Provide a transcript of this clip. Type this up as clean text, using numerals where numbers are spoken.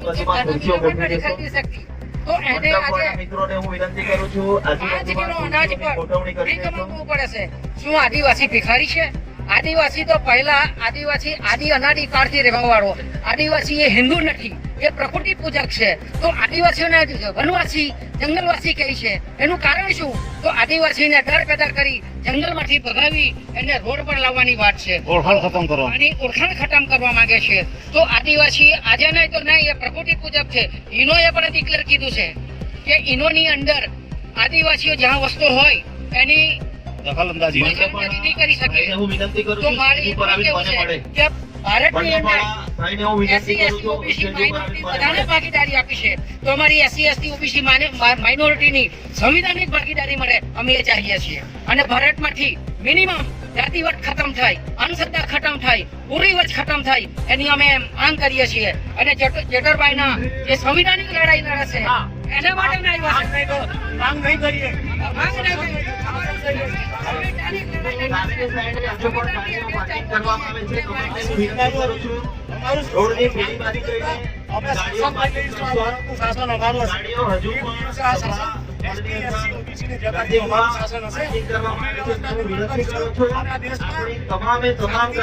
પ્રતિમા ખુરશીઓ ગોઠવી દેશો. તો એને આજે મિત્રોને હું વિનંતી કરું છું, 5 કિલો અનાજ પર ગોઠવણી કરી ભીખ દેશો. માંગવું પડે છે. શું આદિવાસી ભિખારી છે? આદિવાસી તો પહેલા આદિવાસી આદિ અનાદિ કાળથી રહેવા વાળો આદિવાસી એ હિન્દુ નથી, એ પ્રકૃતિ પૂજક છે. તો આદિવાસીઓને વનવાસી જંગલવાસી કહે છે. એનું કારણ શું? તો આદિવાસીને ડર પેદા કરી જંગલમાંથી ભગાવી એને રોડ પર લાવવાની વાત છે. ઓળખાણ ખતમ કરવા. અને ઓળખાણ ખતમ કરવા માંગે છે. તો આદિવાસી આજે નહીં તો નહીં, એ પ્રકૃતિ પૂજક છે. ઈનોએ પણ ડિક્લેર કીધું છે કે ઈનોની અંદર આદિવાસીઓ જ્યાં વસ્તુ હોય એની દખલઅંદાજી નહીં કરી શકે. ભાઈને હું વિનંતી કરું તો છું, મારી સ્ટેજ પર આવીને એવું મને મળે. છે કે ભારતની અંદર ભાઈને હું વિનંતી SC, કરું ST, છું, OBC સ્ટેજ પર માઇનોરિટી આવીને મને બધાને મળે. ભાગીદારી આપી છે. તો અમારી SC, ST, OBC માઇનોરિટીની સંવિધાનિક ભાગીદારી મળે અમે એ ચાહીએ છીએ. અને ભારતમાંથી મિનિમમ જાતિવાદ ખતમ થાય, અંધશ્રદ્ધા ખતમ થાય, કુરિવાજ ખતમ થાય એની અમે માંગ કરીએ છીએ. અને જેઠરભાઈના જે સંવિધાનિક લડાઈ લડે છે એના માટે અમે આવ્યા છે. માંગ નહીં કરીએ. માંગ નહીં કરીએ. સંવિધાનિક લડાઈ રાજકીય સાઈડે હજુ પણ કાર્યો માર્કેટ કરવામાં આવે છે. તો ભાઈને હું વિનંતી કરું છું, અમારું રોડની પેલીબારી જોઈને અમે ગાડીઓ શાસન માર્કેટ લઈશું. કરશો. ભારતનું શાસન અમારું હશે. ગાડીઓ હજુ પણ આ શાસન ગાડીઓમાં માર્કેટ કરવામાં આવે છે. તો હું વિનંતી કરું છું, આપણી તમામે તમામ